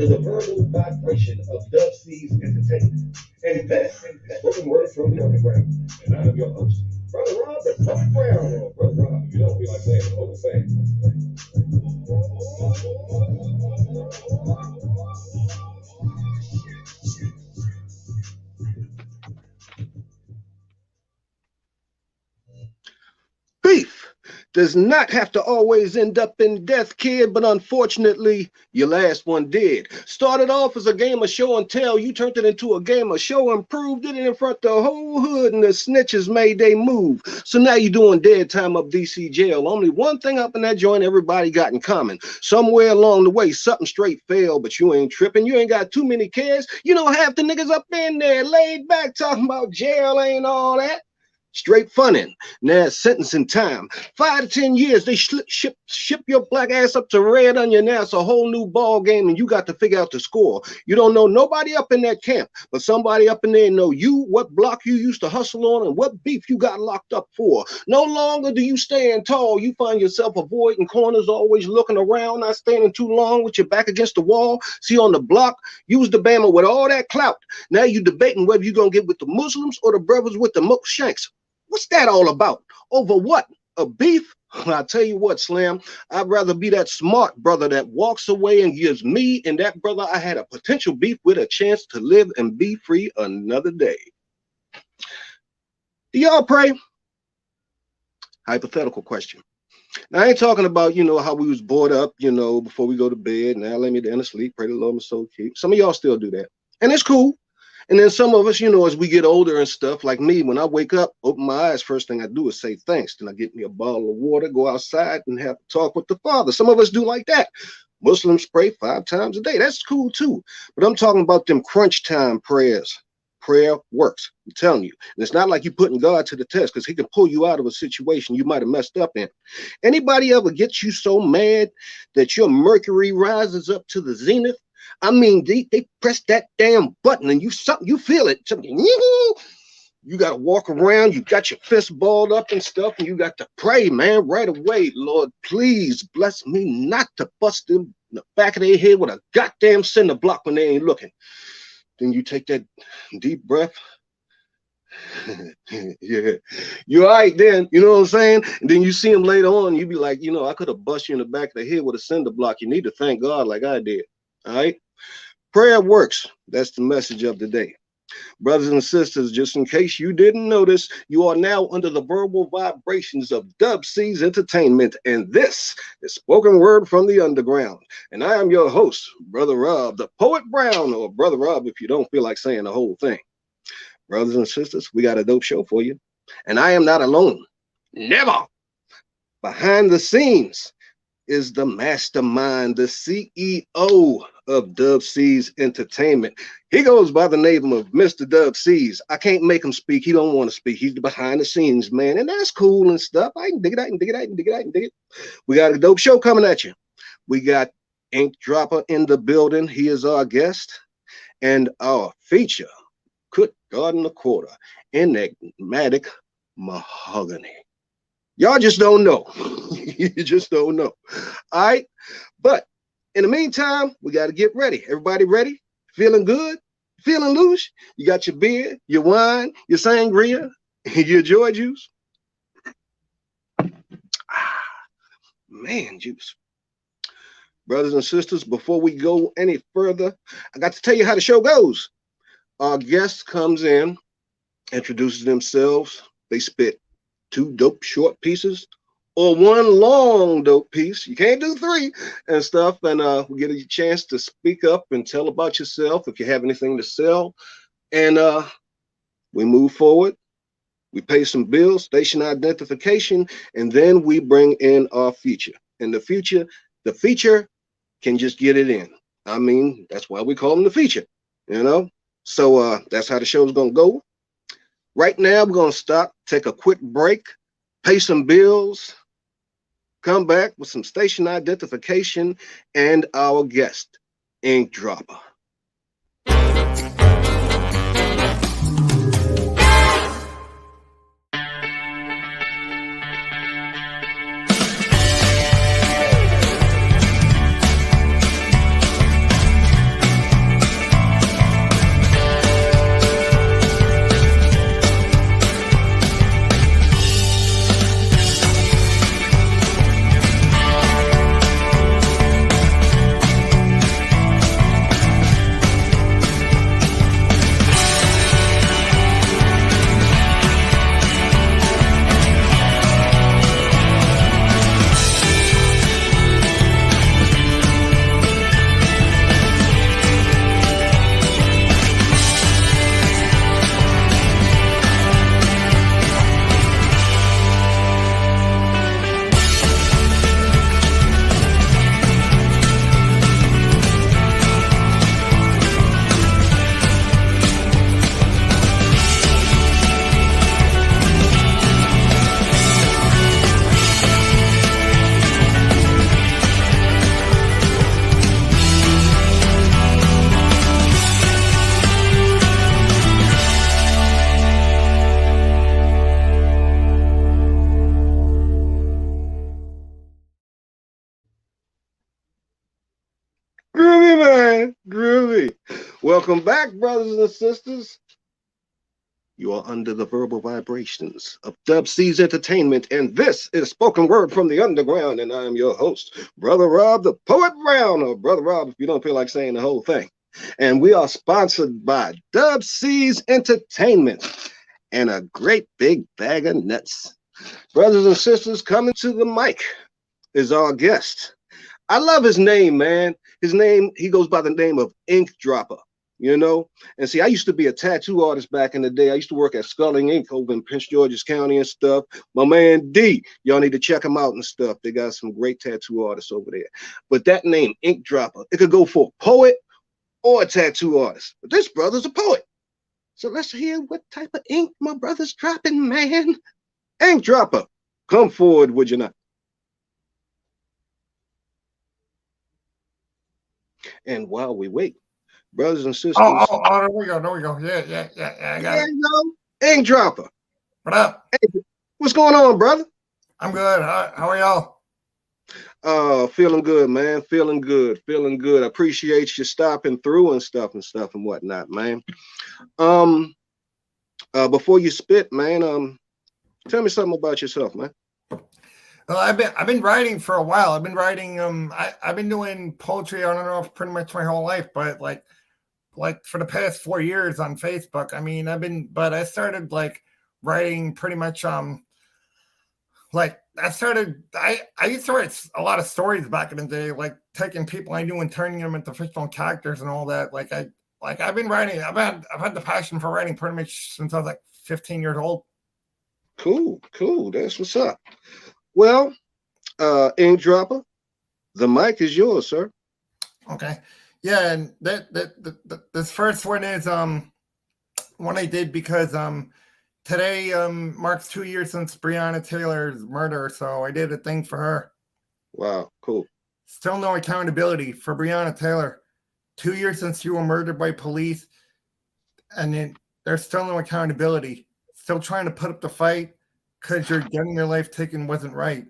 under the verbal vibration of Dub C's Entertainment. And this is Spoken Word from the Underground. And I'm your host, Brother Rob, the Poet Brown. Or Brother Rob, you don't feel like saying the whole thing. Beef does not have to always end up in death, kid, but unfortunately, your last one did. Started off as a game of show and tell, you turned it into a game of show and proved it in front of the whole hood, and the snitches made they move. So now you're doing dead time up DC jail. Only one thing up in that joint everybody got in common. Somewhere along the way, something straight failed, but you ain't tripping. You ain't got too many cares. You know, half the niggas up in there laid back talking about jail ain't all that. Straight funnin'. Now it's sentencing time. 5 to 10 years, they ship your black ass up to Red Onion. Now it's a whole new ball game, and you got to figure out the score. You don't know nobody up in that camp, but somebody up in there know you, what block you used to hustle on, and what beef you got locked up for. No longer do you stand tall. You find yourself avoiding corners, always looking around, not standing too long with your back against the wall. See, on the block, you was the Bama with all that clout. Now you debating whether you're going to get with the Muslims or the brothers with the most shanks. What's that all about? Over what? A beef? I tell you what, Slam, I'd rather be that smart brother that walks away and gives me and that brother I had a potential beef with a chance to live and be free another day. Do y'all pray? Hypothetical question. Now, I ain't talking about, you know, how we was brought up, you know, before we go to bed. Now let me down to sleep. Pray the Lord my soul keep. Some of y'all still do that. And it's cool. And then some of us, you know, as we get older and stuff, like me, when I wake up, open my eyes, first thing I do is say thanks. Then I get me a bottle of water, go outside and have a talk with the Father. Some of us do like that. Muslims pray 5 times a day. That's cool too. But I'm talking about them crunch time prayers. Prayer works. I'm telling you. And it's not like you're putting God to the test, because he can pull you out of a situation you might have messed up in. Anybody ever get you so mad that your mercury rises up to the zenith? I mean, they press that damn button and you feel it. You got to walk around. You got your fist balled up and stuff, and you got to pray, man, right away. Lord, please bless me not to bust them in the back of their head with a goddamn cinder block when they ain't looking. Then you take that deep breath. Yeah, you're all right then, you know what I'm saying? And then you see him later on, you be like, you know, I could have bust you in the back of the head with a cinder block. You need to thank God like I did. All right, prayer works. That's the message of the day. Brothers and sisters, just in case you didn't notice, you are now under the verbal vibrations of Dub C's Entertainment, and this is Spoken Word from the Underground. And I am your host, Brother Rob, the Poet Brown, or Brother Rob if you don't feel like saying the whole thing. Brothers and sisters, we got a dope show for you, and I am not alone. Never. Behind the scenes is the mastermind, the CEO of Dub C's Entertainment. He goes by the name of Mr. Dub C's. I can't make him speak. He don't want to speak. He's the behind the scenes man, and that's cool and stuff. I can dig it. I can dig it. I can dig it. I can dig it. We got a dope show coming at you. We got Ink Dropper in the building. He is our guest, and our feature, Good God and a Quarter, Enigmatic Mahogany. Y'all just don't know. You just don't know. All right. But in the meantime, we got to get ready. Everybody ready? Feeling good? Feeling loose? You got your beer, your wine, your sangria, your joy juice? Man, juice. Brothers and sisters, before we go any further, I got to tell you how the show goes. Our guest comes in, introduces themselves. They spit 2 dope short pieces or 1 long dope piece. You can't do 3 and stuff. And we get a chance to speak up and tell about yourself if you have anything to sell. And we move forward. We pay some bills, station identification, and then we bring in our feature. And the feature can just get it in. I mean, that's why we call them the feature, you know? So that's how the show's gonna go. Right now, we're gonna stop, take a quick break, pay some bills, come back with some station identification and our guest, Ink Dropper. Groovy. Welcome back, brothers and sisters. You are under the verbal vibrations of Dub C's Entertainment, and this is Spoken Word from the Underground, and I am your host, Brother Rob, the Poet Brown, or Brother Rob, if you don't feel like saying the whole thing. And we are sponsored by Dub C's Entertainment and a great big bag of nuts. Brothers and sisters, coming to the mic is our guest. I love his name, man. His name, he goes by the name of Ink Dropper, you know? And see, I used to be a tattoo artist back in the day. I used to work at Sculling Ink over in Prince George's County and stuff. My man D, y'all need to check him out and stuff. They got some great tattoo artists over there. But that name, Ink Dropper, it could go for a poet or a tattoo artist. But this brother's a poet. So let's hear what type of ink my brother's dropping, man. Ink Dropper, come forward, would you not? And while we wait, brothers and sisters. There we go. There we go. Yeah. I got it. Ink Dropper. What up? Hey, what's going on, brother? I'm good. How are y'all? Feeling good, man. Feeling good. I appreciate you stopping through and stuff and whatnot, man. Before you spit, man, tell me something about yourself, man. Well, I've been writing for a while. I've been writing. I've been doing poetry on and off pretty much my whole life, but like for the past 4 years on Facebook. I mean, I started like writing pretty much. I used to write a lot of stories back in the day, like taking people I knew and turning them into fictional characters and all that. I've been writing. I've had the passion for writing pretty much since I was like 15 years old. Cool. That's what's up. Well, Ink Dropper, the mic is yours, sir. Okay. Yeah, and this first one is one I did because today marks 2 years since Breonna Taylor's murder, so I did a thing for her. Wow, cool. Still no accountability for Breonna Taylor. 2 years since you were murdered by police, and there's still no accountability. Still trying to put up the fight because you're getting your life taken wasn't right.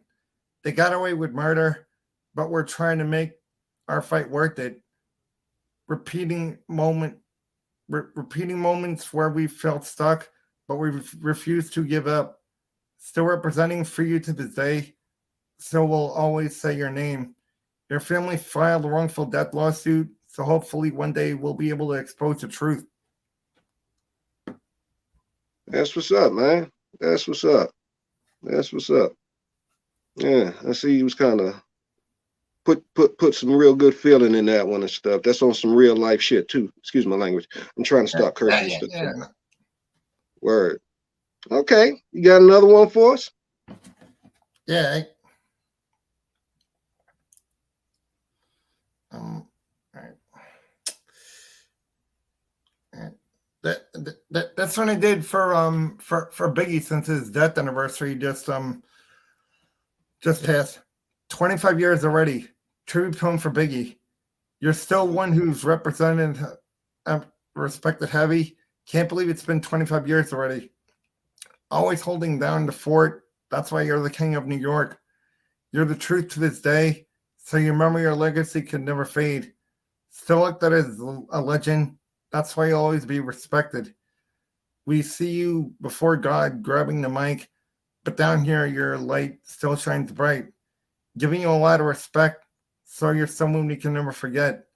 They got away with murder, but we're trying to make our fight worth it. Repeating moments where we felt stuck, but we refused to give up. Still representing for you to this day. Still will always say your name. Your family filed a wrongful death lawsuit, so hopefully one day we'll be able to expose the truth. That's what's up, man. That's what's up. Yeah, I see you was kind of put some real good feeling in that one and stuff. That's on some real life shit too. Excuse my language. I'm trying to stop cursing stuff. Yeah. Word. Okay, you got another one for us? Yeah. All right. That's what I did for Biggie since his death anniversary just passed. 25 years already. Tribute to him for Biggie. You're still one who's represented, respected heavy. Can't believe it's been 25 years already. Always holding down the fort. That's why you're the king of New York. You're the truth to this day. So your memory, your legacy can never fade. Still looked at as a legend. That's why you'll always be respected. We see you before God grabbing the mic, but down here your light still shines bright. Giving you a lot of respect, so you're someone we can never forget.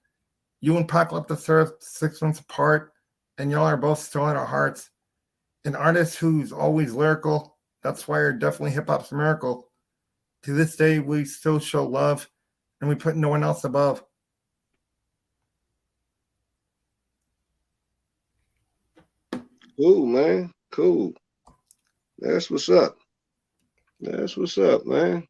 You and Pac left the earth 6 months apart, and y'all are both still in our hearts. An artist who's always lyrical, that's why you're definitely hip-hop's miracle. To this day, we still show love, and we put no one else above. Cool, man. Cool. That's what's up. Man.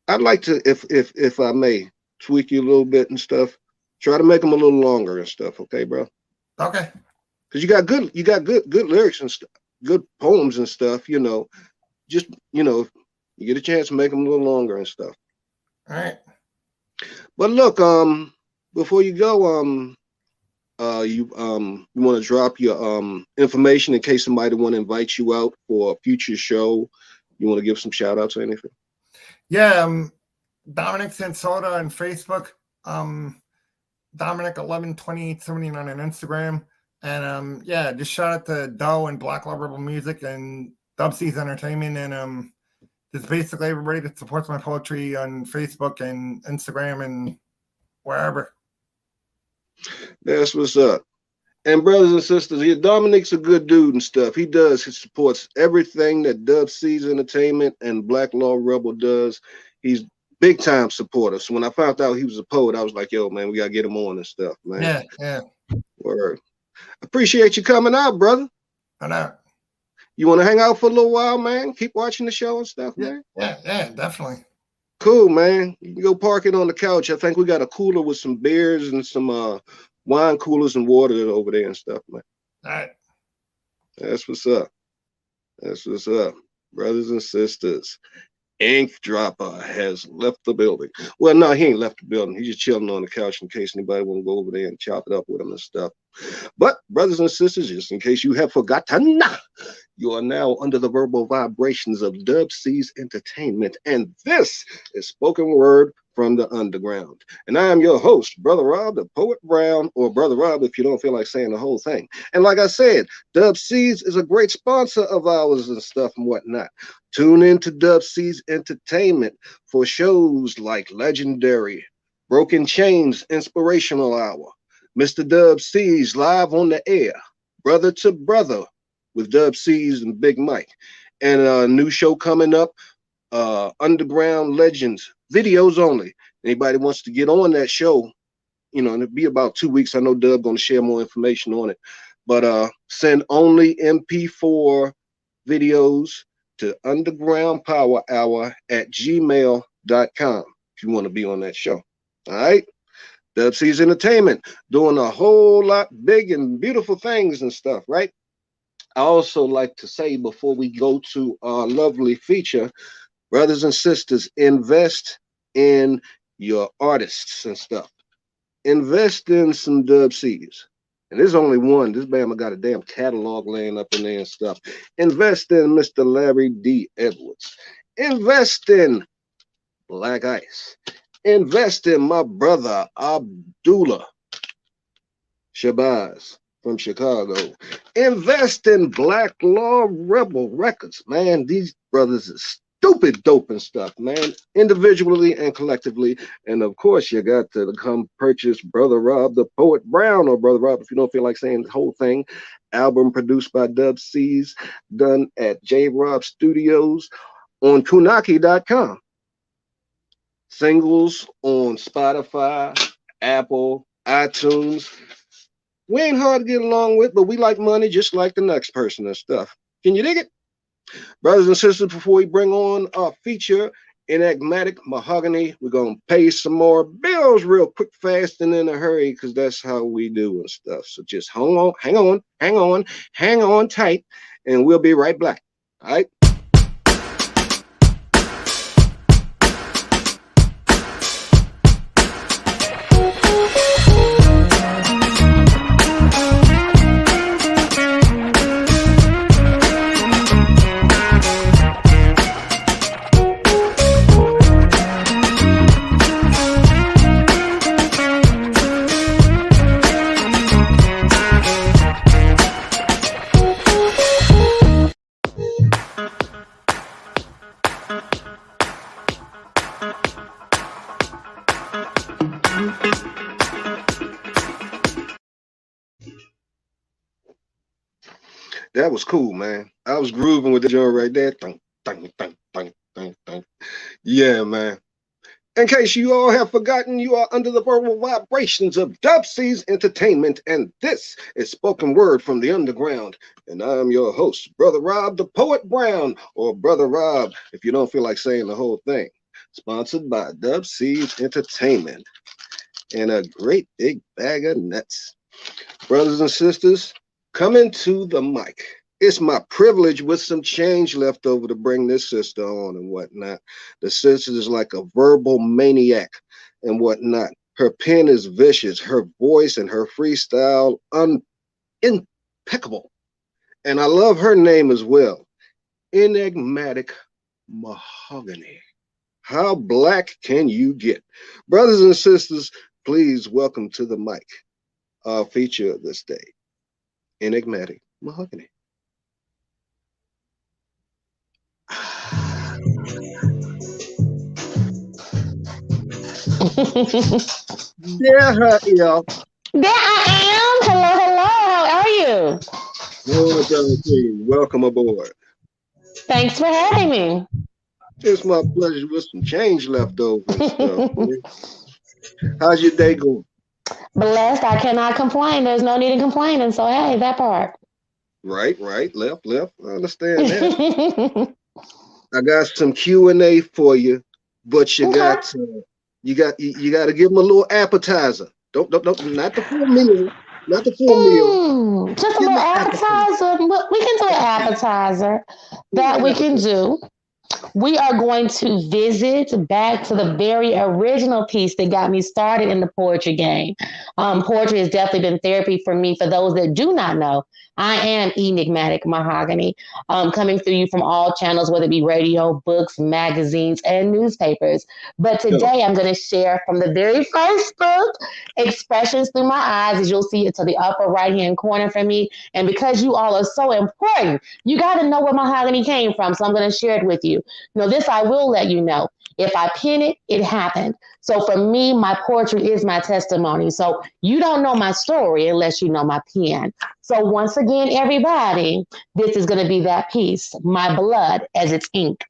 I'd like to, if I may, tweak you a little bit and stuff. Try to make them a little longer and stuff, okay, bro? Okay. Because you got good lyrics and stuff, good poems and stuff. Just you get a chance to make them a little longer and stuff. All right. But look, before you go, you want to drop your information in case somebody want to invite you out for a future show. You want to give some shout outs or anything? Yeah, Dominic Sansota on Facebook. Dominic 112879 on Instagram. And yeah, just shout out to Doe and Black Law Rebel Music and Dubseas Entertainment and just basically everybody that supports my poetry on Facebook and Instagram and wherever. That's what's up. And brothers and sisters, yeah, Dominic's a good dude and stuff. He supports everything that Dubseas Entertainment and Black Law Rebel does. He's big time supporter. So when I found out he was a poet, I was like, yo, man, we gotta get him on and stuff, man. Yeah, yeah. Word. Appreciate you coming out, brother. I know. You want to hang out for a little while, man? Keep watching the show and stuff, man? Yeah, definitely. Cool, man. You can go park it on the couch. I think we got a cooler with some beers and some wine coolers and water over there and stuff, man. All right. That's what's up. That's what's up. Brothers and sisters, Ink Dropper has left the building. Well, no, he ain't left the building. He's just chilling on the couch in case anybody want to go over there and chop it up with him and stuff. But, brothers and sisters, just in case you have forgotten, you are now under the verbal vibrations of Dubseas Entertainment, and this is Spoken Word from the Underground. And I am your host, Brother Rob, the Poet Brown, or Brother Rob if you don't feel like saying the whole thing. And like I said, Dubseas is a great sponsor of ours and stuff and whatnot. Tune in to Dubseas Entertainment for shows like Legendary, Broken Chains Inspirational Hour, Mr. Dubseas Live on the Air, Brother to Brother with Dubseas and Big Mike, and a new show coming up, Underground Legends, videos only. Anybody wants to get on that show, you know, and it'll be about 2 weeks. I know Dub gonna share more information on it, but send only MP4 videos to undergroundpowerhour@gmail.com if you want to be on that show. All right. Dubseas Entertainment doing a whole lot big and beautiful things and stuff, right? I also like to say before we go to our lovely feature, brothers and sisters, invest in your artists and stuff. Invest in some Dubseas. And there's only one. This Bama got a damn catalog laying up in there and stuff. Invest in Mr. Larry D. Edwards. Invest in Black Ice. Invest in my brother Abdullah Shabazz from Chicago. Invest in Black Law Rebel Records, man. These brothers is stupid dope and stuff, man, individually and collectively. And of course, you got to come purchase Brother Rob, the Poet Brown, or Brother Rob, if you don't feel like saying the whole thing. Album produced by Dubseas, done at J Rob Studios on Kunaki.com. Singles on Spotify, Apple, iTunes. We ain't hard to get along with, but we like money just like the next person and stuff. Can you dig it? Brothers and sisters, before we bring on our feature, Enigmatic Mahogany, we're going to pay some more bills real quick, fast, and in a hurry, because that's how we do and stuff. So just hang on tight, and we'll be right back. All right? That was cool, man. I was grooving with the joint right there. Dun, dun, dun, dun, dun, dun. Yeah, man. In case you all have forgotten, you are under the verbal vibrations of Dubseas Entertainment, and this is Spoken Word from the Underground. And I'm your host, Brother Rob, the Poet Brown, or Brother Rob, if you don't feel like saying the whole thing. Sponsored by Dubseas Entertainment and a great big bag of nuts. Brothers and sisters, coming to the mic. It's my privilege with some change left over to bring this sister on and whatnot. The sister is like a verbal maniac and whatnot. Her pen is vicious. Her voice and her freestyle impeccable. And I love her name as well. Enigmatic Mahogany. How black can you get? Brothers and sisters, Please welcome to the mic our feature of this day, Enigmatic Mahogany. Yeah, yeah. There I am. Hello, hello. How are you? Welcome aboard. Thanks for having me. It's my pleasure with some change left over and stuff. Man. How's your day going? Blessed. I cannot complain. There's no need in complaining. So, hey, that part. Right, right, left, left. I understand that. I got some Q&A for you, but you Okay. got to, you got to give them a little appetizer. Don't, not the full meal, not the full meal. Just a Give little them an appetizer. appetizer. We can do an appetizer. That we can do. We are going to visit back to the very original piece that got me started in the poetry game. Poetry has definitely been therapy for me. For those that do not know, I am Enigmatic Mahogany, coming through you from all channels, whether it be radio, books, magazines, and newspapers. But Yo, today I'm going to share from the very first book, Expressions Through My Eyes, as you'll see it to the upper right hand corner for me. And because you all are so important, you got to know where mahogany came from. So I'm going to share it with you. This I will let you know. If I pin it, it happened. So for me, my poetry is my testimony. So you don't know my story unless you know my pen. So once again, everybody, this is going to be that piece, my blood as its ink.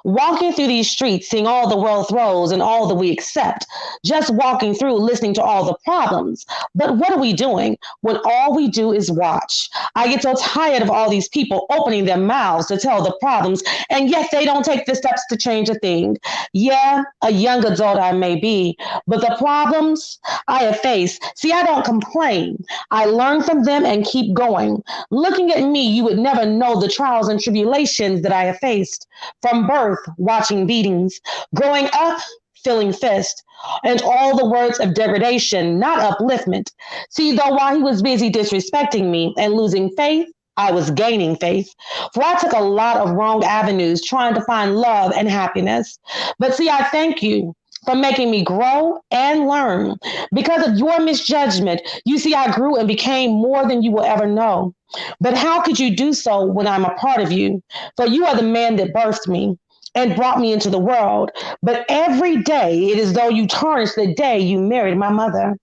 Walking through these streets, seeing all the world throws and all that we accept, just walking through, listening to all the problems. But what are we doing when all we do is watch? I get so tired of all these people opening their mouths to tell the problems, and yet they don't take the steps to change a thing. Yeah, a young adult I may be, but the problems I have faced, see, I don't complain. I learn from them and keep going. Looking at me, you would never know the trials and tribulations that I have faced. From birth, watching beatings, growing up, feeling fist, and all the words of degradation, not upliftment. See, though while he was busy disrespecting me and losing faith, I was gaining faith. For I took a lot of wrong avenues trying to find love and happiness. But see, I thank you for making me grow and learn. Because of your misjudgment, you see, I grew and became more than you will ever know. But how could you do so when I'm a part of you? For you are the man that birthed me and brought me into the world. But every day it is though you tarnish the day you married my mother.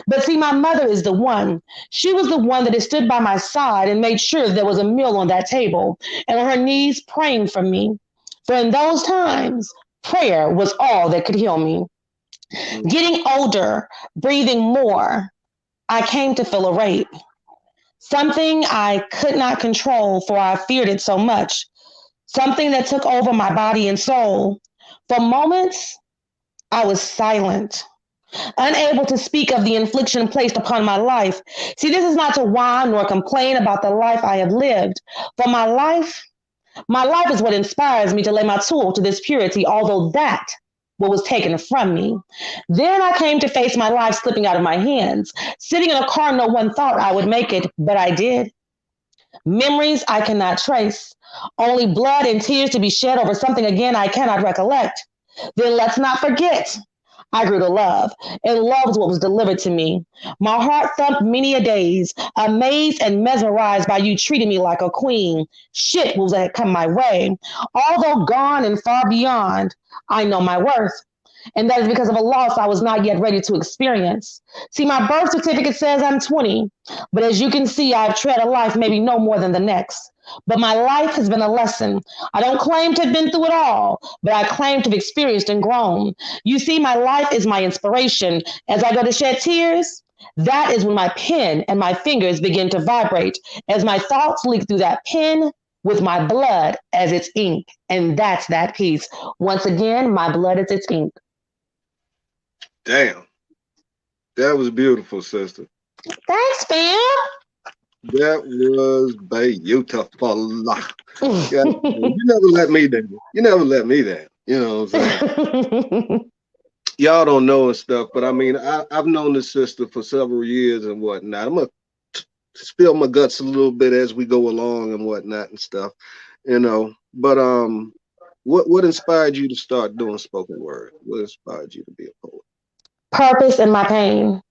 But see, my mother is the one. She was the one that had stood by my side and made sure there was a meal on that table and on her knees praying for me. For in those times, prayer was all that could heal me. Getting older, breathing more, I came to feel a rape. Something I could not control, for I feared it so much. Something that took over my body and soul. For moments, I was silent, unable to speak of the infliction placed upon my life. See, this is not to whine nor complain about the life I have lived. For my life is what inspires me to lay my tool to this purity, although that what was taken from me. Then I came to face my life slipping out of my hands. Sitting in a car, no one thought I would make it, but I did. Memories I cannot trace. Only blood and tears to be shed over something again I cannot recollect. Then let's not forget. I grew to love, and love is what was delivered to me. My heart thumped many a days, amazed and mesmerized by you treating me like a queen. Shit was that come my way. Although gone and far beyond, I know my worth. And that is because of a loss I was not yet ready to experience. See, my birth certificate says I'm 20, but as you can see, I've tread a life maybe no more than the next. But my life has been a lesson. I don't claim to have been through it all, but I claim to have experienced and grown. You see, my life is my inspiration. As I go to shed tears, that is when my pen and my fingers begin to vibrate, as my thoughts leak through that pen with my blood as its ink. And that's that piece. Once again, my blood is its ink. damn, that was beautiful, sister. Thanks, fam. That was beautiful. Yeah, you never let me down. You never let me down. You know what I'm saying? Y'all don't know and stuff, but I mean, I've known this sister for several years and whatnot. I'm gonna spill my guts a little bit as we go along and whatnot and stuff, you know. But what inspired you to start doing spoken word? What inspired you to be a poet? Purpose in my pain.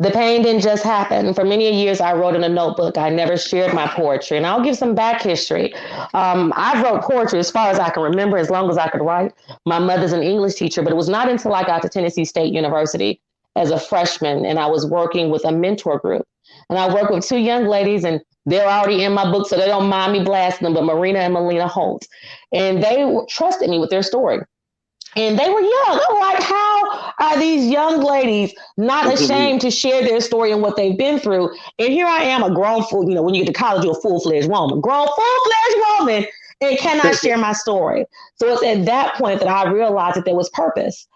The pain didn't just happen. For many years, I wrote in a notebook. I never shared my poetry. And I'll give some back history. I wrote poetry as far as I can remember, as long as I could write. My mother's an English teacher, but it was not until I got to Tennessee State University as a freshman and I was working with a mentor group. And I worked with two young ladies, and they're already in my book, so they don't mind me blasting them, but Marina and Melina Holt. And they trusted me with their story. And they were young. I'm like, how are these young ladies not ashamed to share their story and what they've been through? And here I am, a grown full, when you get to college, you're a full-fledged woman, grown full-fledged woman, and cannot share my story. So it's at that point that I realized that there was purpose.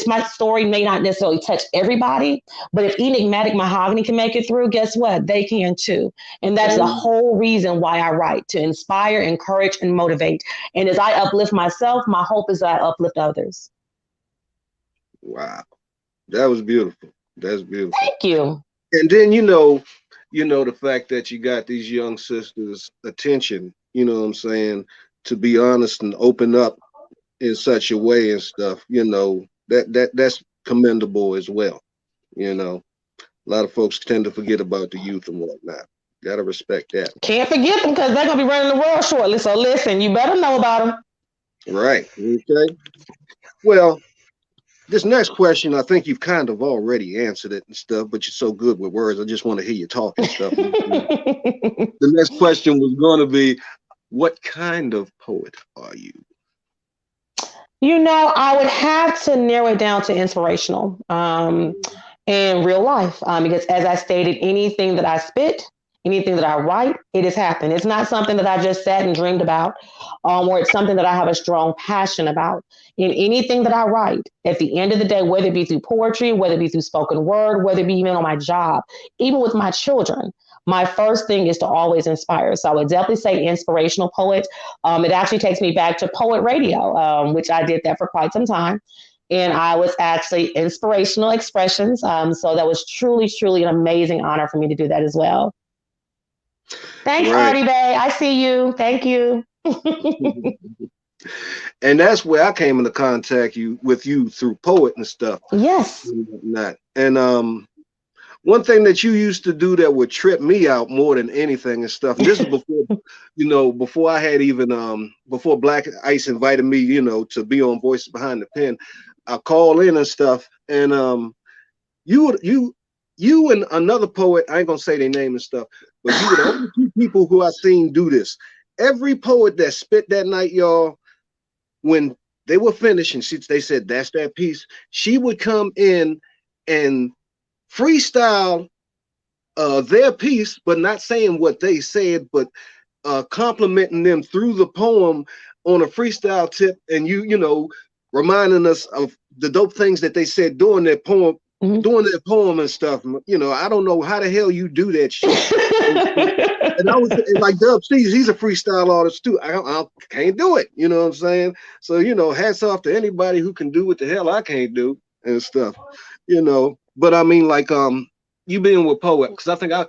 My story may not necessarily touch everybody, but if Enigmatic Mahogany can make it through, guess what? They can too. And that's the whole reason why I write, to inspire, encourage, and motivate. And as I uplift myself, my hope is that I uplift others. Wow. That was beautiful. That's beautiful. Thank you. And then, the fact that you got these young sisters' attention, you know what I'm saying, to be honest and open up in such a way and stuff, that's commendable as well. A lot of folks tend to forget about the youth and whatnot. Gotta respect that. Can't forget them because they're gonna be running the world shortly. So listen, you better know about them. Right. Okay. Well, this next question, I think you've kind of already answered it and stuff, but you're so good with words. I just want to hear you talk and stuff. The next question was going to be, what kind of poet are you? I would have to narrow it down to inspirational and real life. Because as I stated, anything that I spit, anything that I write, it has happened. It's not something that I just sat and dreamed about, or it's something that I have a strong passion about. In anything that I write, at the end of the day, whether it be through poetry, whether it be through spoken word, whether it be even on my job, even with my children, my first thing is to always inspire. So I would definitely say inspirational poet. It actually takes me back to Poet Radio, which I did that for quite some time. And I was actually Inspirational Expressions. So that was truly, truly an amazing honor for me to do that as well. Thanks, right. Artie Bay. I see you. Thank you. And that's where I came into contact with you through Poet and stuff. Yes. And one thing that you used to do that would trip me out more than anything and stuff. And this is before, before I had even before Black Ice invited me, to be on Voices Behind the Pen. I call in and stuff, and you and another poet, I ain't gonna say their name and stuff, but you were the only two people who I seen do this. Every poet that spit that night, y'all, when they were finished and they said that's that piece, she would come in and freestyle their piece, but not saying what they said, but complimenting them through the poem on a freestyle tip, and reminding us of the dope things that they said during their poem. Mm-hmm. Doing their poem and stuff, I don't know how the hell you do that shit. And I was like, Dub C, he's a freestyle artist too. I can't do it. You know what I'm saying? So, hats off to anybody who can do what the hell I can't do and stuff. But I mean, like, you being with Poet, because I think I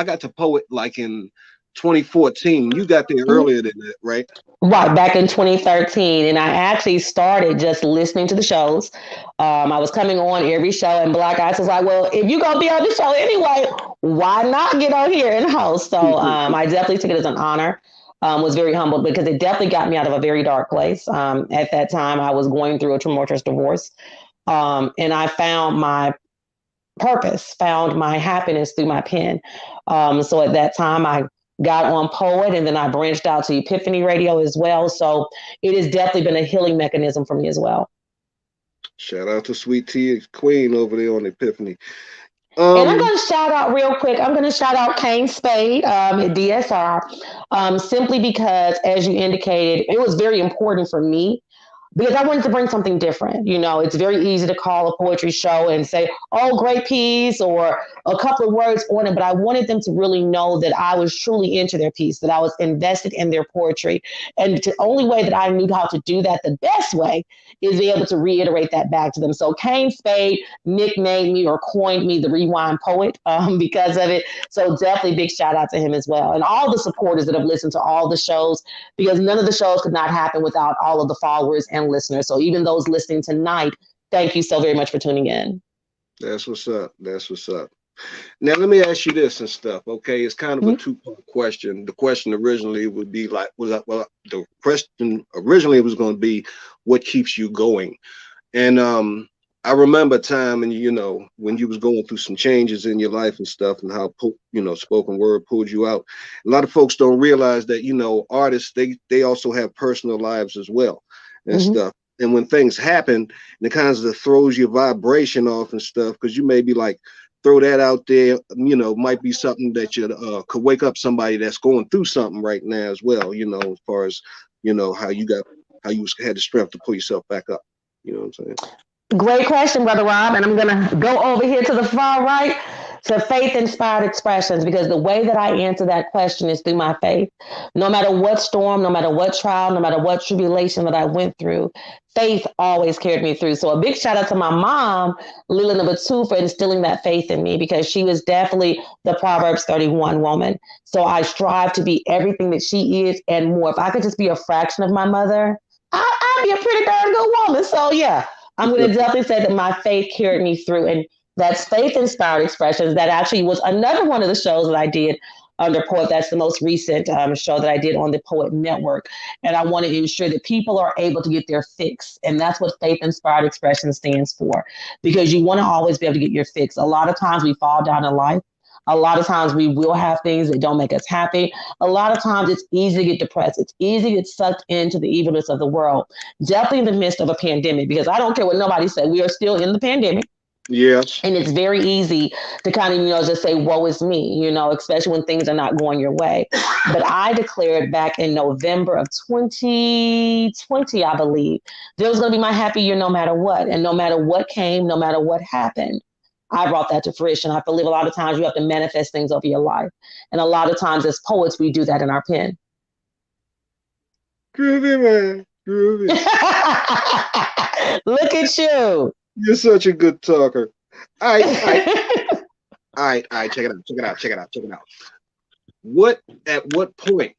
got to Poet like in 2014. You got there earlier than that, right? Right, back in 2013. And I actually started just listening to the shows. I was coming on every show, and Black Ice was like, well, if you're going to be on the show anyway, why not get on here and host? So I definitely took it as an honor. Was very humbled because it definitely got me out of a very dark place. At that time, I was going through a tumultuous divorce. And I found my purpose, found my happiness through my pen. So at that time, I got on Poet, and then I branched out to Epiphany Radio as well. So it has definitely been a healing mechanism for me as well. Shout out to Sweet Tea Queen over there on Epiphany. And I'm going to shout out real quick. I'm going to shout out Kane Spade at DSR, simply because, as you indicated, it was very important for me because I wanted to bring something different. It's very easy to call a poetry show and say, oh, great piece, or a couple of words on it. But I wanted them to really know that I was truly into their piece, that I was invested in their poetry. And the only way that I knew how to do that, the best way, is be able to reiterate that back to them. So Kane Spade nicknamed me or coined me the Rewind Poet because of it. So definitely big shout out to him as well. And all the supporters that have listened to all the shows, because none of the shows could not happen without all of the followers and listeners. So even those listening tonight, thank you so very much for tuning in. That's what's up. That's what's up. Now let me ask you this and stuff. Okay, it's kind of a Mhm. two-part question. The question originally would be like, the question originally was going to be, what keeps you going? And I remember a time, and when you was going through some changes in your life and stuff, and how spoken word pulled you out. A lot of folks don't realize that artists, they also have personal lives as well and Mhm. stuff. And when things happen, and it kind of throws your vibration off and stuff, because you may be like, throw that out there, might be something that you could wake up somebody that's going through something right now as well. As far as how you had the strength to pull yourself back up. You know what I'm saying? Great question, Brother Rob. And I'm going to go over here to the far right to faith inspired expressions because the way that I answer that question is through my faith. No matter what storm, no matter what trial, no matter what tribulation that I went through, faith always carried me through. So a big shout out to my mom, Leland Batu, for instilling that faith in me because she was definitely the Proverbs 31 woman. So I strive to be everything that she is and more. If I could just be a fraction of my mother, I'd be a pretty darn good woman. So yeah, I'm going to definitely say that my faith carried me through. And that's Faith Inspired Expressions. That actually was another one of the shows that I did under Poet. That's the most recent show that I did on the Poet Network. And I want to ensure that people are able to get their fix. And that's what Faith Inspired Expression stands for. Because you want to always be able to get your fix. A lot of times we fall down in life. A lot of times we will have things that don't make us happy. A lot of times it's easy to get depressed. It's easy to get sucked into the evilness of the world. Definitely in the midst of a pandemic, because I don't care what nobody said, we are still in the pandemic. Yes. And it's very easy to kind of, just say, woe is me, especially when things are not going your way. But I declared back in November of 2020, I believe, that was going to be my happy year no matter what. And no matter what came, no matter what happened, I brought that to fruition. I believe a lot of times you have to manifest things over your life. And a lot of times as poets, we do that in our pen. Groovy, man. Groovy. Look at you. You're such a good talker. All right. Check it out. At what point,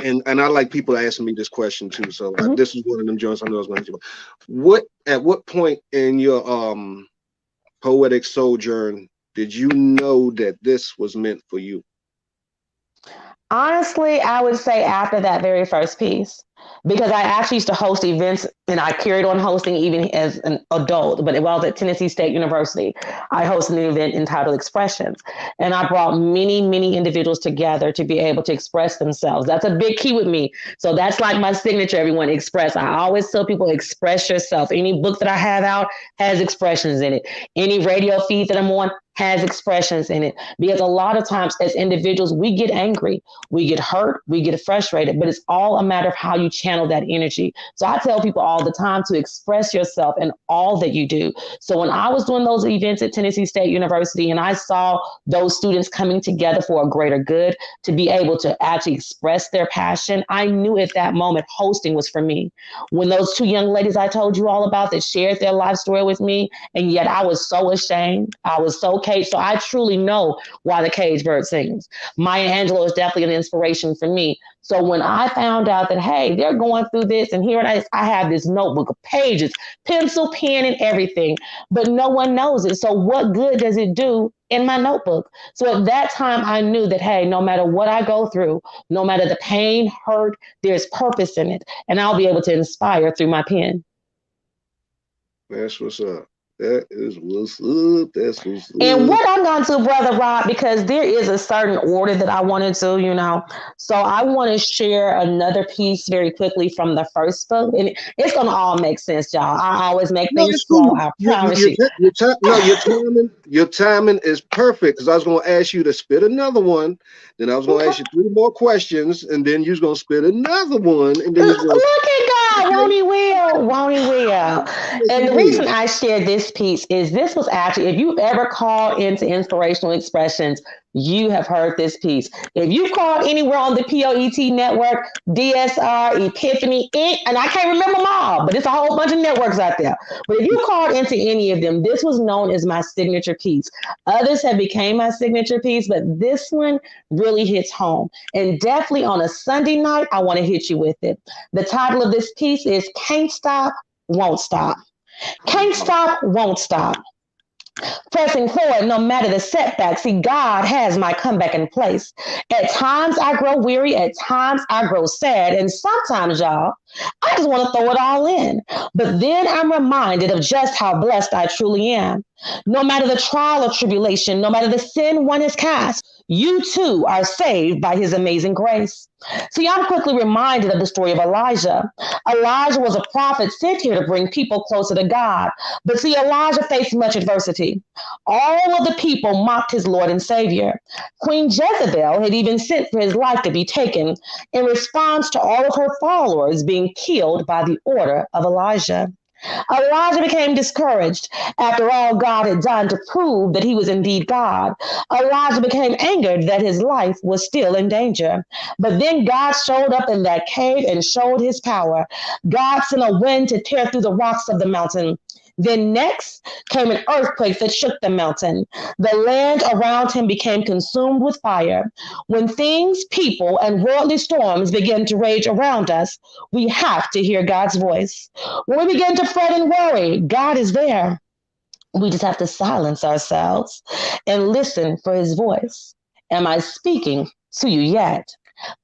and I like people asking me this question too, so this is one of them joints I know I was going to do. At what point in your poetic sojourn did you know that this was meant for you? Honestly, I would say after that very first piece, because I actually used to host events and I carried on hosting even as an adult. But while I was at Tennessee State University, I hosted an event entitled Expressions. And I brought many, many individuals together to be able to express themselves. That's a big key with me. So that's like my signature, everyone, express. I always tell people, express yourself. Any book that I have out has expressions in it. Any radio feed that I'm on has expressions in it. Because a lot of times as individuals, we get angry, we get hurt, we get frustrated, but it's all a matter of how you channel that energy. So I tell people all the time to express yourself in all that you do. So when I was doing those events at Tennessee State University and I saw those students coming together for a greater good, to be able to actually express their passion, I knew at that moment hosting was for me. When those two young ladies I told you all about that shared their life story with me, and yet I was so ashamed, I was so caged. So I truly know why the caged bird sings. Maya Angelou is definitely an inspiration for me. So when I found out that, hey, they're going through this, and here it is, I have this notebook of pages, pencil, pen, and everything, but no one knows it. So what good does it do in my notebook? So at that time, I knew that, hey, no matter what I go through, no matter the pain, hurt, there's purpose in it, and I'll be able to inspire through my pen. That's what's up. That is what's up. That's what's up. And what I'm going to, Brother Rob, because there is a certain order that I wanted to, so I want to share another piece very quickly from the first book. And it's going to all make sense, y'all. I always make things slow. I promise you. Your timing is perfect, because I was going to ask you to spit another one. Then I was going to ask you 3 more questions, and then you was going to spit another one. And then look at God, won't he will. And the reason I shared this piece is this was actually, if you've ever called into Inspirational Expressions, you have heard this piece. If you've called anywhere on the POET network, DSR, Epiphany, and I can't remember them all, but it's a whole bunch of networks out there. But if you called into any of them, this was known as my signature piece. Others have became my signature piece, but this one really hits home. And definitely on a Sunday night, I want to hit you with it. The title of this piece is Can't Stop, Won't Stop. Can't stop, won't stop. Pressing forward no matter the setback. See, God has my comeback in place. At times I grow weary, at times I grow sad, and sometimes, y'all, I just want to throw it all in. But then I'm reminded of just how blessed I truly am. No matter the trial or tribulation, no matter the sin one has cast, you too are saved by his amazing grace. See, I'm quickly reminded of the story of Elijah. Elijah was a prophet sent here to bring people closer to God. But see, Elijah faced much adversity. All of the people mocked his Lord and Savior. Queen Jezebel had even sent for his life to be taken in response to all of her followers being killed by the order of Elijah. Elijah became discouraged after all God had done to prove that he was indeed God. Elijah became angered that his life was still in danger. But then God showed up in that cave and showed his power. God sent a wind to tear through the rocks of the mountain. Then next came an earthquake that shook the mountain. The land around him became consumed with fire. When things, people, and worldly storms begin to rage around us, we have to hear God's voice. When we begin to fret and worry, God is there. We just have to silence ourselves and listen for his voice. Am I speaking to you yet?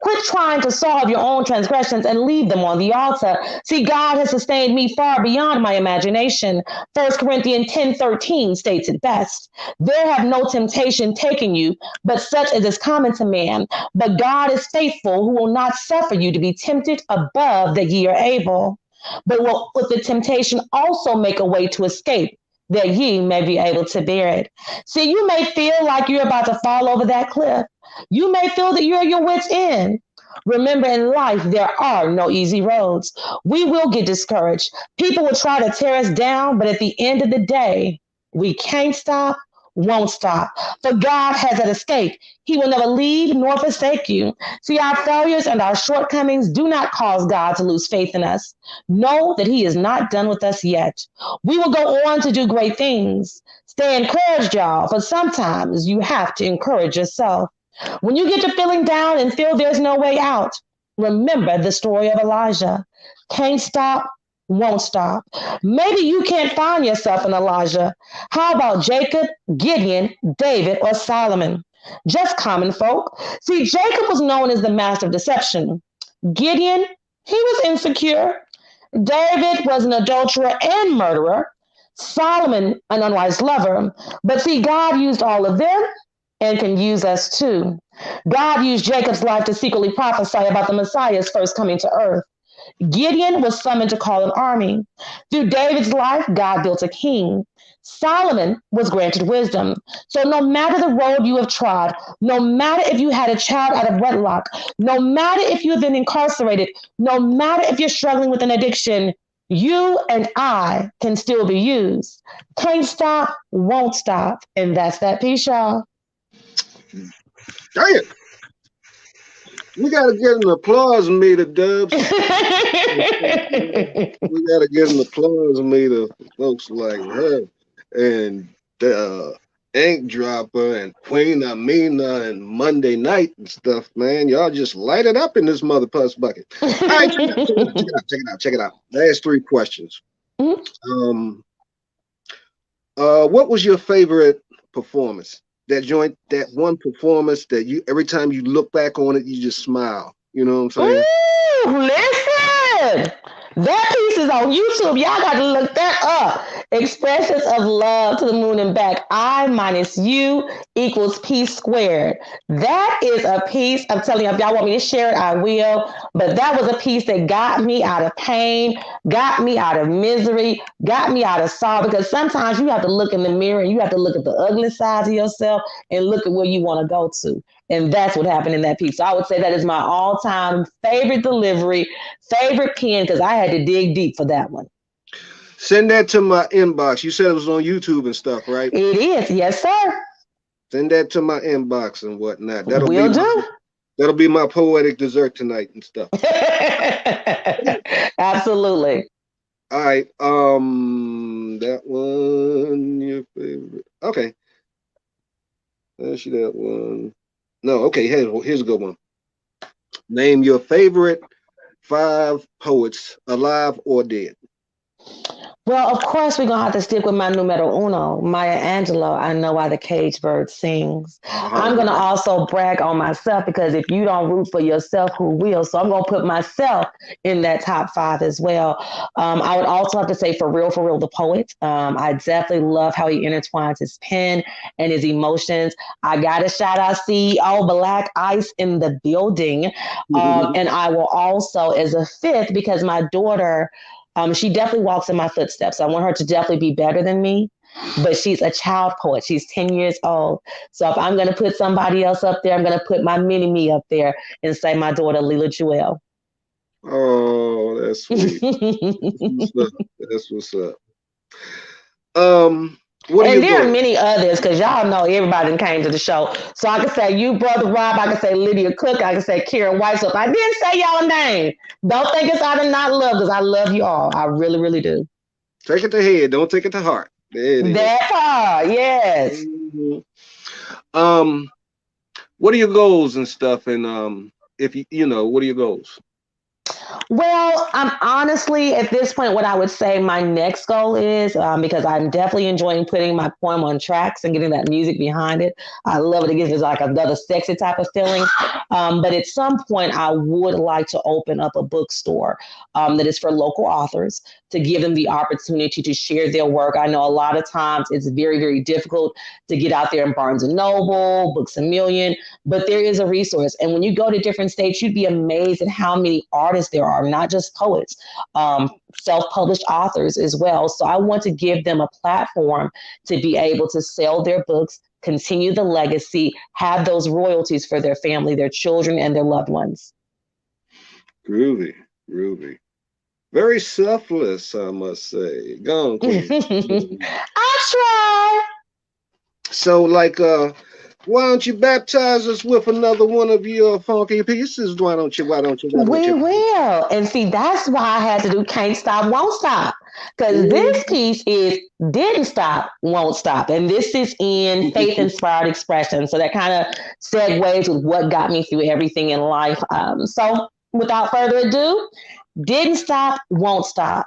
Quit trying to solve your own transgressions and leave them on the altar. See, God has sustained me far beyond my imagination. 1 Corinthians 10:13 states it best. There have no temptation taken you, but such as is common to man. But God is faithful, who will not suffer you to be tempted above that ye are able, but will with the temptation also make a way to escape, that ye may be able to bear it. See, you may feel like you're about to fall over that cliff. You may feel that you're at your wit's end. Remember, in life, there are no easy roads. We will get discouraged. People will try to tear us down, but at the end of the day, we can't stop, won't stop. For God has an escape. He will never leave nor forsake you. See, our failures and our shortcomings do not cause God to lose faith in us. Know that he is not done with us yet. We will go on to do great things. Stay encouraged, y'all, for sometimes you have to encourage yourself. When you get to feeling down and feel there's no way out, remember the story of Elijah. Can't stop, won't stop. Maybe you can't find yourself in Elijah. How about Jacob, Gideon, David, or Solomon? Just common folk. See, Jacob was known as the master of deception. Gideon, he was insecure. David was an adulterer and murderer. Solomon, an unwise lover. But see, God used all of them and can use us too. God used Jacob's life to secretly prophesy about the Messiah's first coming to earth. Gideon was summoned to call an army. Through David's life, God built a king. Solomon was granted wisdom. So no matter the road you have trod, no matter if you had a child out of wedlock, no matter if you have been incarcerated, no matter if you're struggling with an addiction, you and I can still be used. Can't stop, won't stop. And that's that piece, y'all. Damn. We gotta get an applause meter, Dubs. We gotta get an applause meter for folks like her and Ink Dropper and Queen Amina and Monday Night and stuff, man. Y'all just light it up in this mother puss bucket. All right, check it out. Last three questions. Mhm. What was your favorite performance? That one performance that you every time you look back on it, you just smile. You know what I'm saying? Ooh, listen. That piece is on YouTube. Y'all got to look that up. Expressions of Love to the Moon and Back. I minus you equals P squared. That is a piece. I'm telling you, if y'all want me to share it, I will. But that was a piece that got me out of pain, got me out of misery, got me out of sorrow. Because sometimes you have to look in the mirror and you have to look at the ugly side of yourself and look at where you want to go to. And that's what happened in that piece. So I would say that is my all-time favorite delivery, favorite pen, because I had to dig deep for that one. Send that to my inbox. You said it was on YouTube and stuff, right? It is, yes, sir. Send that to my inbox and whatnot. That'll be my poetic dessert tonight and stuff. Absolutely. All right. That one, your favorite. Okay. That's that one. No, okay, here's a good one. Name your favorite 5 poets, alive or dead. Well, of course, we're gonna have to stick with my numero uno, Maya Angelou. I know why the cage bird sings. I'm gonna also brag on myself because if you don't root for yourself, who will? So I'm gonna put myself in that top 5 as well. I would also have to say, for real, the poet. I definitely love how he intertwines his pen and his emotions. I got to shout out CEO Black Ice in the building, and I will also, as a 5th, because my daughter. She definitely walks in my footsteps. I want her to definitely be better than me, but she's a child poet. She's 10 years old. So if I'm going to put somebody else up there, I'm going to put my mini me up there and say my daughter, Lila Jewell. Oh, that's sweet. That's what's up. And there are many others, because y'all know everybody came to the show. So I can say you, Brother Rob. I can say Lydia Cook. I can say Karen White. So if I didn't say y'all name, don't think it's out of not love, because I love you all. I really, really do. Take it to head. Don't take it to heart. That part, yes. What are your goals and stuff? And if you know, what are your goals? Well, I'm honestly at this point, what I would say my next goal is, because I'm definitely enjoying putting my poem on tracks and getting that music behind it. I love it. It gives me like another sexy type of feeling. But at some point, I would like to open up a bookstore that is for local authors, to give them the opportunity to share their work. I know a lot of times it's very, very difficult to get out there in Barnes & Noble, Books A Million, but there is a resource. And when you go to different states, you'd be amazed at how many artists there are, not just poets, self-published authors as well. So I want to give them a platform to be able to sell their books, continue the legacy, have those royalties for their family, their children, and their loved ones. Groovy. Very selfless, I must say. Go on, Queen. I try. So, like, why don't you baptize us with another one of your funky pieces? Why don't you? We will. And see, that's why I had to do Can't Stop, Won't Stop. Because this piece is Didn't Stop, Won't Stop. And this is in faith-inspired expression. So that kind of segues with what got me through everything in life. So without further ado, didn't stop, won't stop.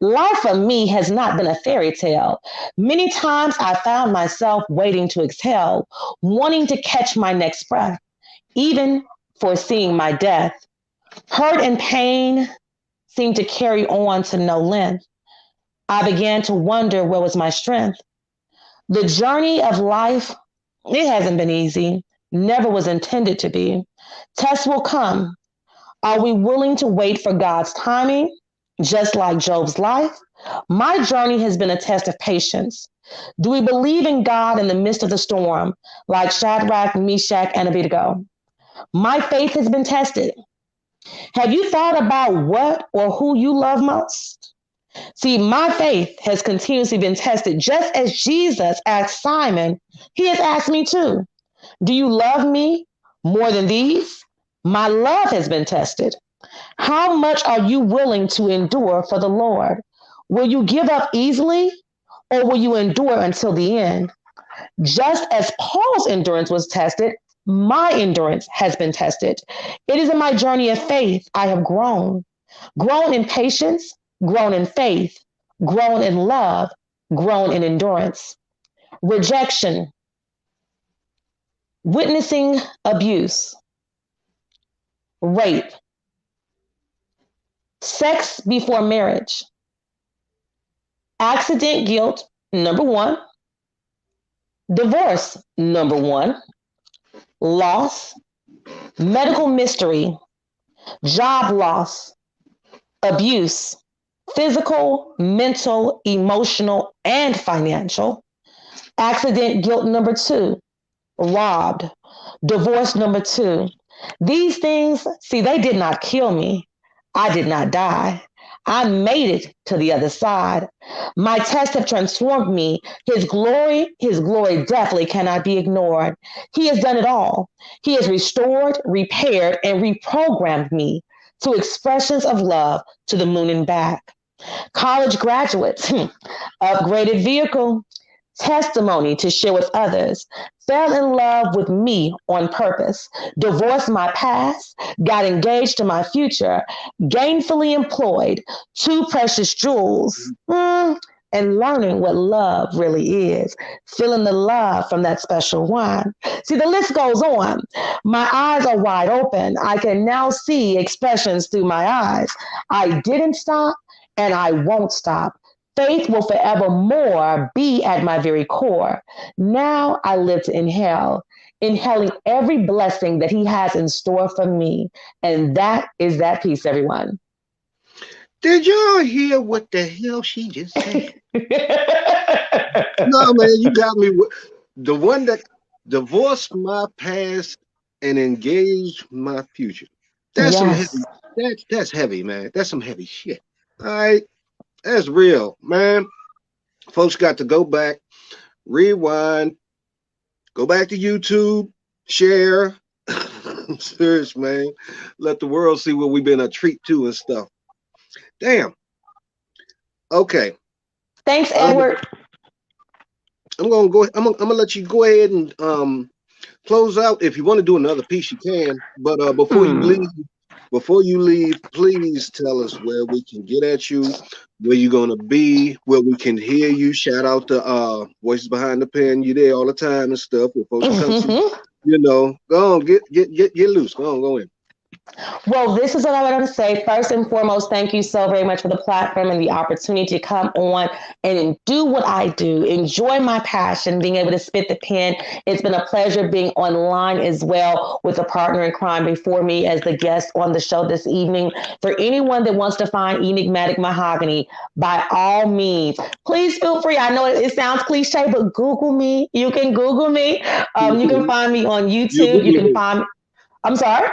Life for me has not been a fairy tale. Many times I found myself waiting to exhale, wanting to catch my next breath, even foreseeing my death. Hurt and pain seemed to carry on to no length. I began to wonder where was my strength. The journey of life, it hasn't been easy, never was intended to be. Tests will come. Are we willing to wait for God's timing, just like Job's life? My journey has been a test of patience. Do we believe in God in the midst of the storm, like Shadrach, Meshach, and Abednego? My faith has been tested. Have you thought about what or who you love most? See, my faith has continuously been tested. Just as Jesus asked Simon, he has asked me too. Do you love me more than these? My love has been tested. How much are you willing to endure for the Lord? Will you give up easily, or will you endure until the end? Just as Paul's endurance was tested, my endurance has been tested. It is in my journey of faith I have grown in patience, grown in faith, grown in love, grown in endurance. Rejection, witnessing abuse, rape, sex before marriage, accident guilt, number 1, divorce, number 1, loss, medical mystery, job loss, abuse, physical, mental, emotional, and financial, accident guilt, number 2, robbed, divorce, number 2. These things, see, they did not kill me. I did not die. I made it to the other side. My tests have transformed me. His glory definitely cannot be ignored. He has done it all. He has restored, repaired, and reprogrammed me to expressions of love to the moon and back. College graduates, upgraded vehicle, testimony to share with others, fell in love with me on purpose, divorced my past, got engaged to my future, gainfully employed, two precious jewels, and learning what love really is, feeling the love from that special one. See, the list goes on. My eyes are wide open. I can now see expressions through my eyes. I didn't stop and I won't stop. Faith will forevermore be at my very core. Now I live to inhale, inhaling every blessing that he has in store for me. And that is that peace, everyone. Did y'all hear what the hell she just said? No, man, you got me. The one that divorced my past and engaged my future. That's some heavy. Yes. That's heavy, man. That's some heavy shit. All right, that's real, man. Folks got to go back, rewind, go back to YouTube, share. Serious, man. Let the world see what we've been a treat to and stuff. Damn. Okay. Thanks, Edward. I'm gonna let you go ahead and close out. If you want to do another piece, you can. But before you leave, please tell us where we can get at you, where you're gonna be, where we can hear you. Shout out to Voices Behind the Pen. You there all the time and stuff. Where folks come to, go on, get loose. Go in. Well, this is what I want to say. First and foremost, thank you so very much for the platform and the opportunity to come on and do what I do. Enjoy my passion, being able to spit the pen. It's been a pleasure being online as well with a partner in crime before me as the guest on the show this evening. For anyone that wants to find Enigmatic Mahogany, by all means, please feel free. I know it sounds cliche, but Google me. You can Google me. You can find me on YouTube. You can find me. I'm sorry?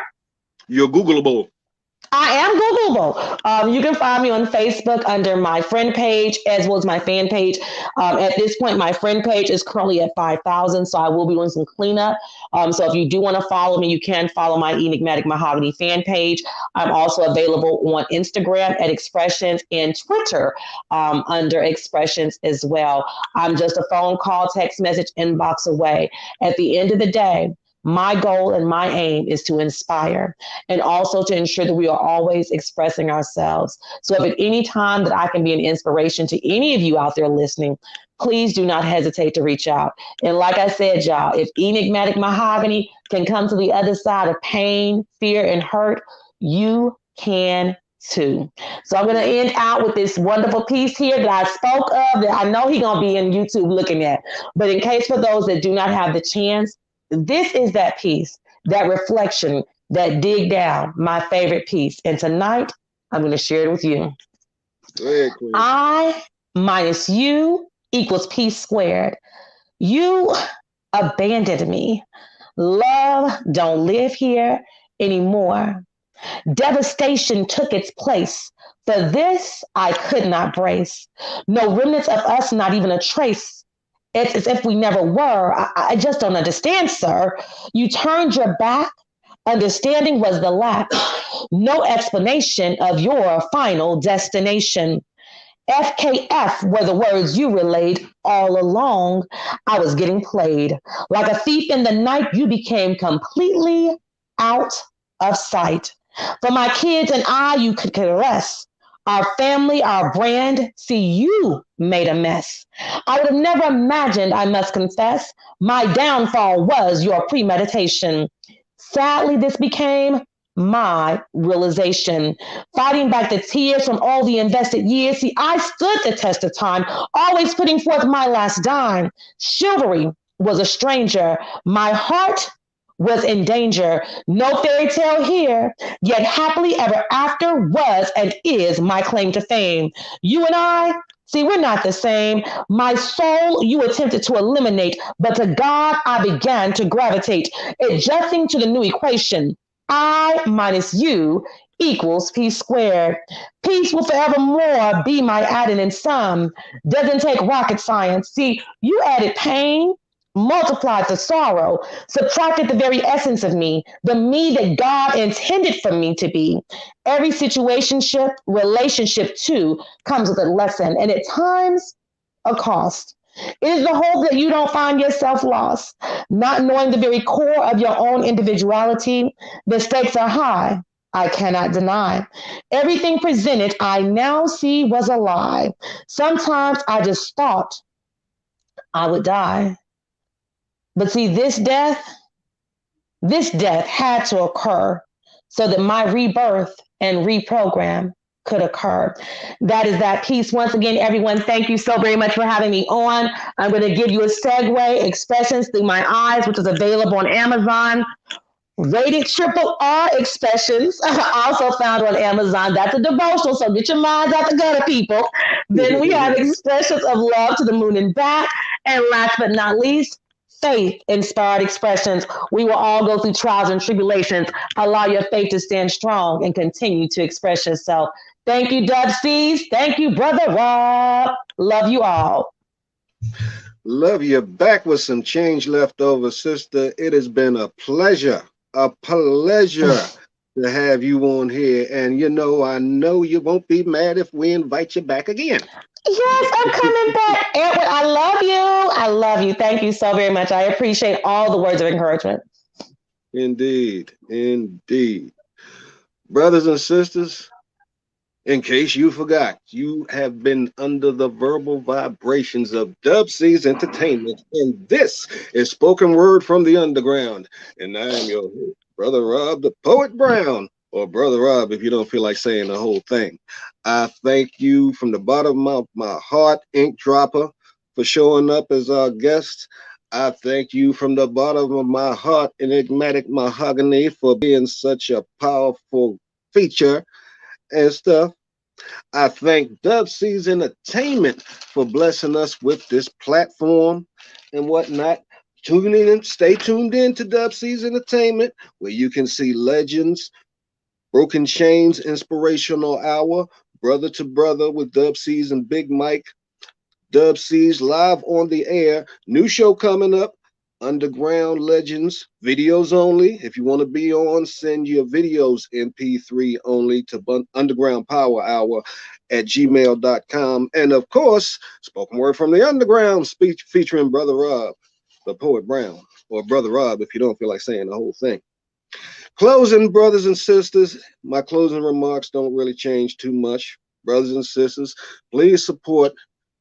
You're Googleable. I am Googleable. You can find me on Facebook under my friend page as well as my fan page. At this point, my friend page is currently at 5,000, so I will be doing some cleanup. So if you do want to follow me, you can follow my Enigmatic Mahogany fan page. I'm also available on Instagram at Expressions and Twitter under Expressions as well. I'm just a phone call, text message, inbox away. At the end of the day, my goal and my aim is to inspire and also to ensure that we are always expressing ourselves. So if at any time that I can be an inspiration to any of you out there listening, please do not hesitate to reach out. And like I said, y'all, if Enigmatic Mahogany can come to the other side of pain, fear, and hurt, you can too. So I'm going to end out with this wonderful piece here that I spoke of that I know he's going to be in YouTube looking at. But in case for those that do not have the chance, this is that piece, that reflection, that dig down, my favorite piece. And tonight, I'm going to share it with you. Ahead, I minus you equals P squared. You abandoned me. Love don't live here anymore. Devastation took its place. For this, I could not brace. No remnants of us, not even a trace. It's as if we never were. I just don't understand, sir. You turned your back. Understanding was the lack. No explanation of your final destination. FKF were the words you relayed all along. I was getting played. Like a thief in the night, you became completely out of sight. For my kids and I, you could caress. Our family, our brand, see, you made a mess. I would have never imagined, I must confess, my downfall was your premeditation. Sadly, this became my realization. Fighting back the tears from all the invested years. See, I stood the test of time, always putting forth my last dime. Chivalry was a stranger. My heart was in danger. No fairy tale here, yet happily ever after was and is my claim to fame. You and I, see, we're not the same. My soul you attempted to eliminate, but to God I began to gravitate, adjusting to the new equation. I minus you equals P squared. Peace will forevermore be my adding in sum. Doesn't take rocket science. See, you added pain, multiplied the sorrow, subtracted the very essence of me, the me that God intended for me to be. Every situationship, relationship too, comes with a lesson and at times a cost. It is the hope that you don't find yourself lost, not knowing the very core of your own individuality. The stakes are high. I cannot deny. Everything presented, I now see was a lie. Sometimes I just thought I would die. But see, this death had to occur so that my rebirth and reprogram could occur. That is that piece. Once again, everyone, thank you so very much for having me on. I'm going to give you a segue, Expressions Through My Eyes, which is available on Amazon. Rated triple R Expressions, also found on Amazon. That's a devotional, so get your minds out the gutter, people. Then we have Expressions of Love to the Moon and Back. And last but not least, faith-inspired expressions. We will all go through trials and tribulations. Allow your faith to stand strong and continue to express yourself. Thank you, Dub C's. Thank you, Brother Rob. Love you all. Love you. Back with some change left over, sister. It has been a pleasure to have you on here. And I know you won't be mad if we invite you back again. Yes, I'm coming back. Edward, I love you. I love you. Thank you so very much. I appreciate all the words of encouragement. Indeed. Indeed. Brothers and sisters, in case you forgot, you have been under the verbal vibrations of Dub C's Entertainment, and this is Spoken Word from the Underground. And I am your host, Brother Rob, the Poet Brown, or Brother Rob if you don't feel like saying the whole thing. I thank you from the bottom of my heart, Ink Dropper, for showing up as our guest. I thank you from the bottom of my heart, Enigmatic Mahogany, for being such a powerful feature and stuff. I thank Dub C's Entertainment for blessing us with this platform and whatnot. Tune in, stay tuned in to Dub C's Entertainment, where you can see legends, Broken Chains Inspirational Hour, Brother to Brother with Dub C's and Big Mike, Dub C's Live on the Air, new show coming up, Underground Legends, videos only. If you want to be on, send your videos MP3 only to Underground Power Hour at gmail.com. And of course, Spoken Word from the Underground, speech featuring Brother Rob, the Poet Brown, or Brother Rob if you don't feel like saying the whole thing. Closing, brothers and sisters, my closing remarks don't really change too much. Brothers and sisters, please support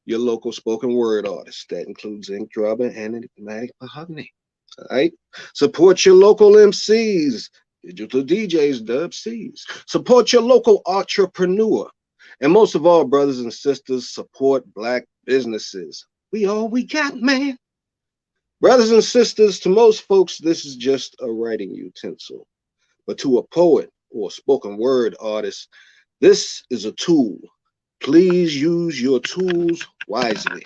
your local spoken word artist. That includes Ink Dropper and Enigmatic Mahogany. All right. Support your local MCs, digital DJs, Dub C's. Support your local entrepreneur. And most of all, brothers and sisters, support Black businesses. We all we got, man. Brothers and sisters, to most folks, this is just a writing utensil. But to a poet or spoken word artist, this is a tool. Please use your tools wisely.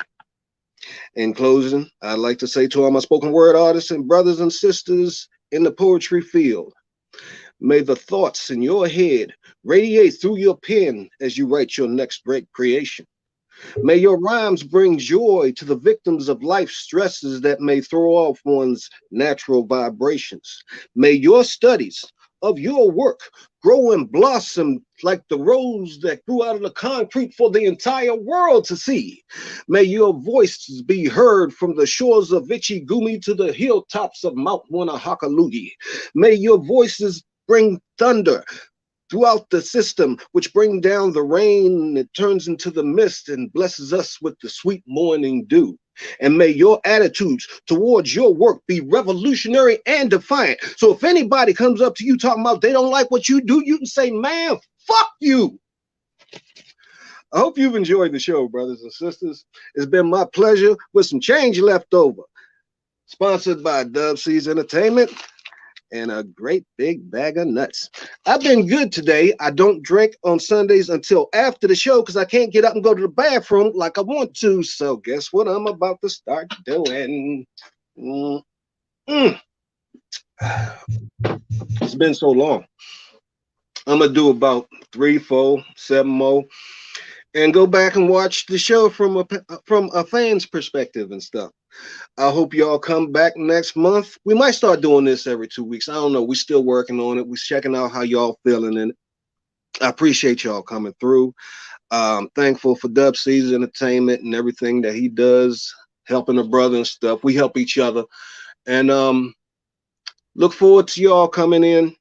In closing, I'd like to say to all my spoken word artists and brothers and sisters in the poetry field, may the thoughts in your head radiate through your pen as you write your next great creation. May your rhymes bring joy to the victims of life's stresses that may throw off one's natural vibrations. May your studies of your work grow and blossom like the rose that grew out of the concrete for the entire world to see. May your voices be heard from the shores of Ichigumi to the hilltops of Mount Wanahakalugi. May your voices bring thunder throughout the system, which bring down the rain that turns into the mist and blesses us with the sweet morning dew. And may your attitudes towards your work be revolutionary and defiant. So if anybody comes up to you talking about they don't like what you do, you can say, man, fuck you. I hope you've enjoyed the show, brothers and sisters. It's been my pleasure with some change left over. Sponsored by Dub C's Entertainment and a great big bag of nuts. I've been good today. I don't drink on Sundays until after the show because I can't get up and go to the bathroom like I want to. So guess what I'm about to start doing? It's been so long. I'm going to do about 3, 4, 7 more and go back and watch the show from a fan's perspective and stuff. I hope y'all come back next month. We might start doing this every 2 weeks. I don't know. We're still working on it. We're checking out how y'all feeling in it. I appreciate y'all coming through. Thankful for Dub C's Entertainment and everything that he does helping a brother and stuff. We help each other. And look forward to y'all coming in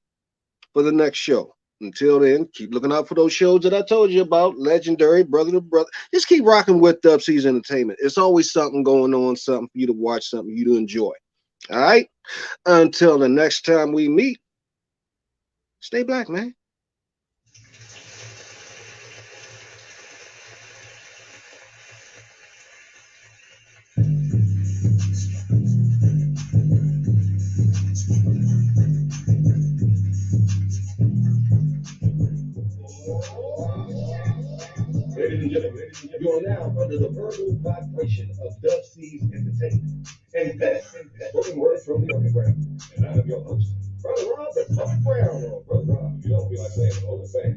for the next show. Until then, keep looking out for those shows that I told you about. Legendary, Brother to Brother. Just keep rocking with Dubc's Entertainment. It's always something going on, something for you to watch, something you to enjoy. All right? Until the next time we meet, stay black, man. Ladies and gentlemen, you are now under the verbal vibration of Dubc's Entertainment. And that spoken word from the underground. And I'm your host, Brother Rob, the Tough Brown, or Brother Rob. You don't feel like saying the whole thing.